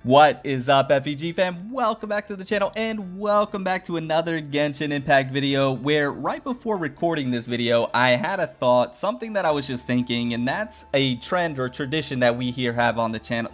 What is up, FEG fam? Welcome back to the channel and welcome back to another Genshin Impact video where right before recording this video I had a thought, something that I was just thinking, and that's a trend or tradition that we here have on the channel.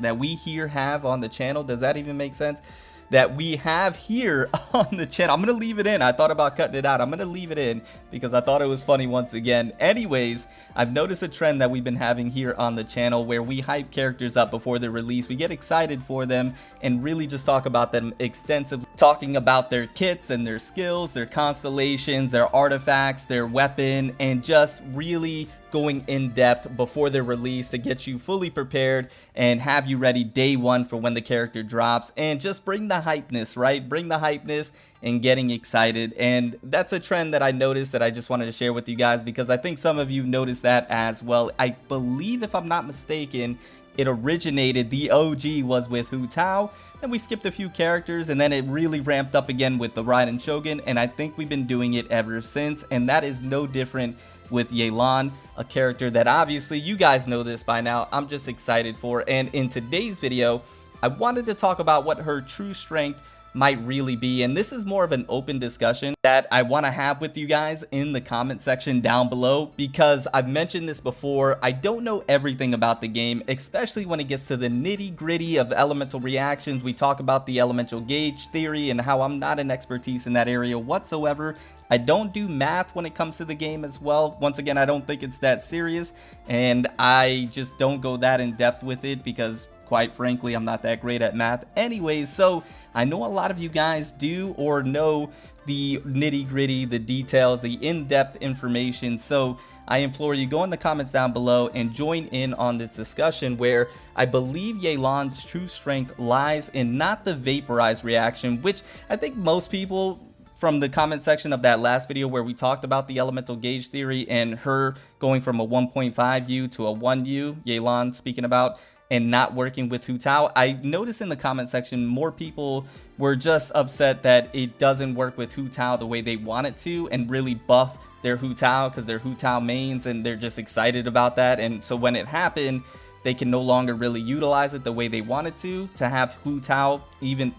Does that even make sense? That we have here on the channel. I'm gonna leave it in. I thought about cutting it out. I'm gonna leave it in because I thought it was funny once again. Anyways, I've noticed a trend that we've been having here on the channel where we hype characters up before they're released. We get excited for them and really just talk about them extensively, talking about their kits and their skills, their constellations, their artifacts, their weapon, and just really going in depth before they're released to get you fully prepared and have you ready day one for when the character drops, and just bring the hypeness, right? Bring the hypeness and getting excited. And that's a trend that I noticed that I just wanted to share with you guys because I think some of you noticed that as well. I believe, if I'm not mistaken, it originated, the OG was with Hu Tao, then we skipped a few characters, and then it really ramped up again with the Raiden Shogun, and I think we've been doing it ever since, and that is no different with YELAN, a character that obviously you guys know this by now. I'm just excited for, and in today's video I wanted to talk about what her true strength might really be, and this is more of an open discussion that I want to have with you guys in the comment section down below, because I've mentioned this before, I don't know everything about the game, especially when it gets to the nitty-gritty of elemental reactions. We talk about the elemental gauge theory and how I'm not an expertise in that area whatsoever. I don't do math when it comes to the game as well. Once again, I don't think it's that serious, and I just don't go that in depth with it because, quite frankly, I'm not that great at math anyways. So I know a lot of you guys do or know the nitty-gritty, the details, the in-depth information. So I implore you, go in the comments down below and join in on this discussion where I believe YELAN'S true strength lies in not the vaporized reaction, which I think most people from the comment section of that last video where we talked about the elemental gauge theory and her going from a 1.5U to a 1U, YELAN speaking about, and not working with Hu Tao. I noticed in the comment section more people were just upset that it doesn't work with Hu Tao the way they want it to, and really buff their Hu Tao because they're Hu Tao mains and they're just excited about that. And so when it happened, they can no longer really utilize it the way they wanted to have Hu Tao even,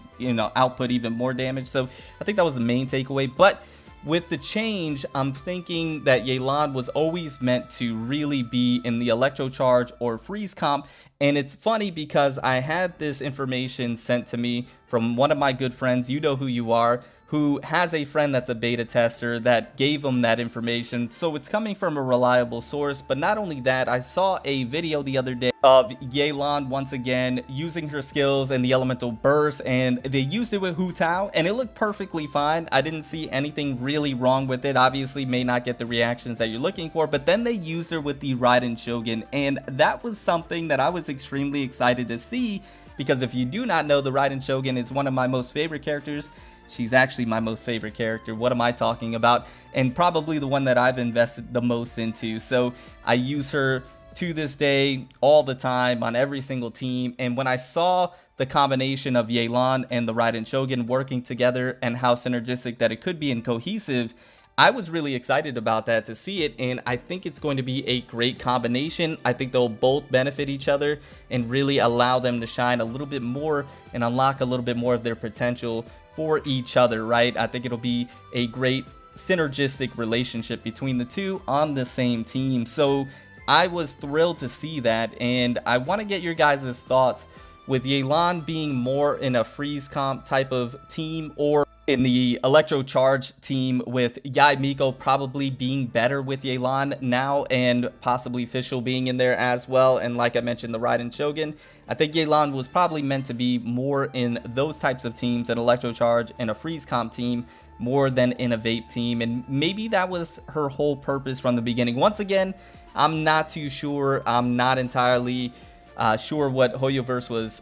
output even more damage. So I think that was the main takeaway. But with the change, I'm thinking that YELAN was always meant to really be in the electro charge or freeze comp. And it's funny because I had this information sent to me from one of my good friends, you know who you are, who has a friend that's a beta tester that gave him that information. So it's coming from a reliable source. But not only that, I saw a video the other day of YELAN once again using her skills and the elemental burst, and they used it with Hu Tao and it looked perfectly fine. I didn't see anything really wrong with it. Obviously may not get the reactions that you're looking for, but then they used her with the Raiden Shogun, and that was something that I was extremely excited to see, because if you do not know, the Raiden Shogun is one of my most favorite characters. She's actually my most favorite character. What am I talking about? And probably the one that I've invested the most into. So I use her to this day all the time on every single team. And when I saw the combination of YELAN and the Raiden Shogun working together and how synergistic that it could be and cohesive, I was really excited about that, to see it, and I think it's going to be a great combination. I think they'll both benefit each other and really allow them to shine a little bit more and unlock a little bit more of their potential for each other, right? I think it'll be a great synergistic relationship between the two on the same team. So I was thrilled to see that, and I want to get your guys' thoughts with YELAN being more in a freeze comp type of team, or in the electro charge team with Yai Miko probably being better with YELAN now, and possibly Fischl being in there as well. And like I mentioned, the Raiden Shogun, I think YELAN was probably meant to be more in those types of teams, an electro charge and a freeze comp team, more than in a vape team. And maybe that was her whole purpose from the beginning. Once again, I'm not too sure. I'm not entirely sure what Hoyoverse was,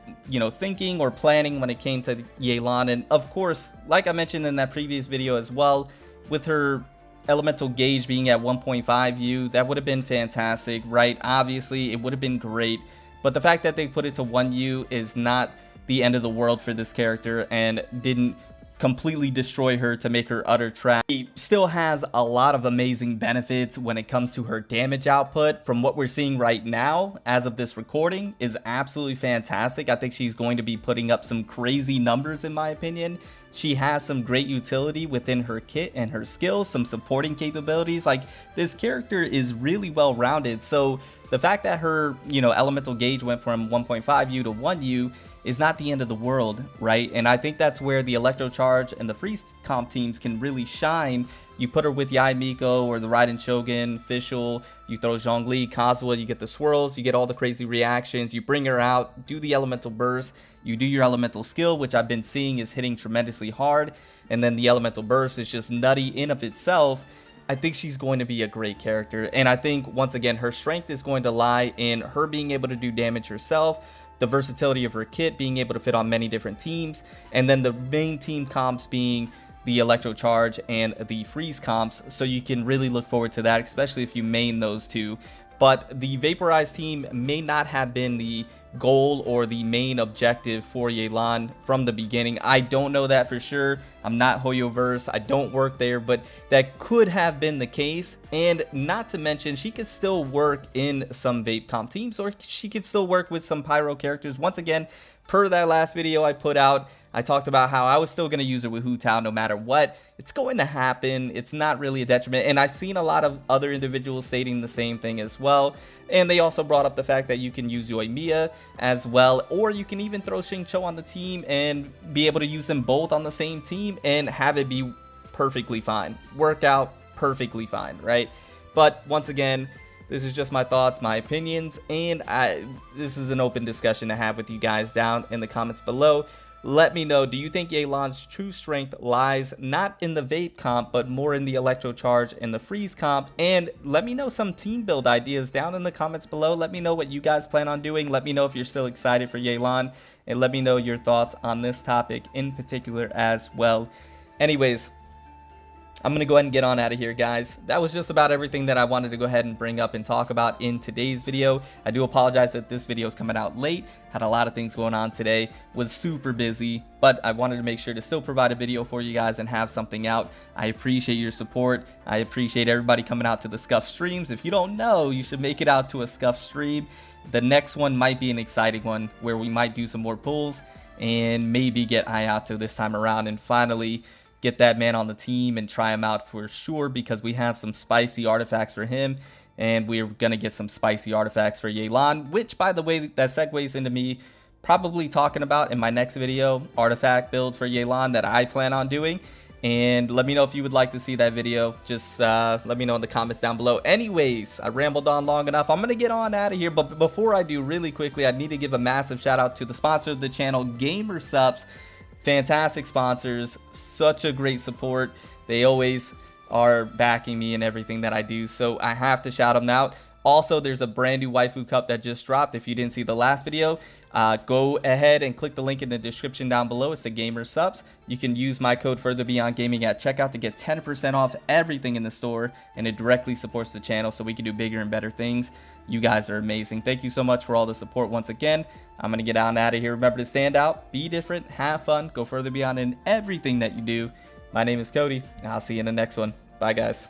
thinking or planning when it came to YELAN. And of course, like I mentioned in that previous video as well, with her elemental gauge being at 1.5U, that would have been fantastic, right? Obviously, it would have been great. But the fact that they put it to 1U is not the end of the world for this character, and didn't completely destroy her to make her utter trash. She still has a lot of amazing benefits when it comes to her damage output. From what we're seeing right now, as of this recording, is absolutely fantastic. I think she's going to be putting up some crazy numbers in my opinion. She has some great utility within her kit and her skills, some supporting capabilities. Like, this character is really well rounded. So the fact that her, elemental gauge went from 1.5U to 1U is not the end of the world, right? And I think that's where the Electro Charge and the Freeze comp teams can really shine. You put her with Yae Miko or the Raiden Shogun, Fischl, you throw Zhongli, Kazuha, you get the swirls, you get all the crazy reactions, you bring her out, do the elemental burst, you do your elemental skill, which I've been seeing is hitting tremendously hard, and then the elemental burst is just nutty in of itself. I think she's going to be a great character, and I think once again her strength is going to lie in her being able to do damage herself, the versatility of her kit being able to fit on many different teams, and then the main team comps being the Electro Charge and the Freeze comps. So you can really look forward to that, especially if you main those two. But the Vaporized team may not have been the goal or the main objective for Yelan from the beginning. I don't know that for sure. I'm not Hoyoverse, I don't work there, but that could have been the case. And not to mention, she could still work in some vape comp teams, or she could still work with some pyro characters. Once again, per that last video I put out, I talked about how I was still going to use her with Hu Tao no matter what. It's going to happen. It's not really a detriment. And I've seen a lot of other individuals stating the same thing as well. And they also brought up the fact that you can use Yoimiya as well. Or you can even throw Xingqiu on the team and be able to use them both on the same team and have it be perfectly fine. Work out perfectly fine, right? But once again, this is just my thoughts, my opinions, and this is an open discussion to have with you guys down in the comments below. Let me know, do you think Yelan's true strength lies not in the vape comp, but more in the Electro Charge and the Freeze comp? And let me know some team build ideas down in the comments below. Let me know what you guys plan on doing. Let me know if you're still excited for Yelan, and let me know your thoughts on this topic in particular as well. Anyways, I'm going to go ahead and get on out of here, guys. That was just about everything that I wanted to go ahead and bring up and talk about in today's video. I do apologize that this video is coming out late. Had a lot of things going on today. Was super busy, but I wanted to make sure to still provide a video for you guys and have something out. I appreciate your support. I appreciate everybody coming out to the Scuff streams. If you don't know, you should make it out to a Scuff stream. The next one might be an exciting one where we might do some more pulls and maybe get Ayato this time around and finally get that man on the team and try him out for sure, because we have some spicy artifacts for him and we're gonna get some spicy artifacts for Yelan, which, by the way, that segues into me probably talking about in my next video, artifact builds for Yelan that I plan on doing. And let me know if you would like to see that video. Just let me know in the comments down below. Anyways, I rambled on long enough. I'm gonna get on out of here, but before I do, really quickly, I need to give a massive shout out to the sponsor of the channel, YELAN'S. Fantastic sponsors, such a great support. They always are backing me in everything that I do, so I have to shout them out. Also, there's a brand new waifu cup that just dropped. If you didn't see the last video, go ahead and click the link in the description down below. It's the YELAN'S. You can use my code FurtherBeyondGaming at checkout to get 10% off everything in the store, and it directly supports the channel so we can do bigger and better things. You guys are amazing. Thank you so much for all the support once again. I'm going to get on out of here. Remember to stand out, be different, have fun, go further beyond in everything that you do. My name is Cody, and I'll see you in the next one. Bye, guys.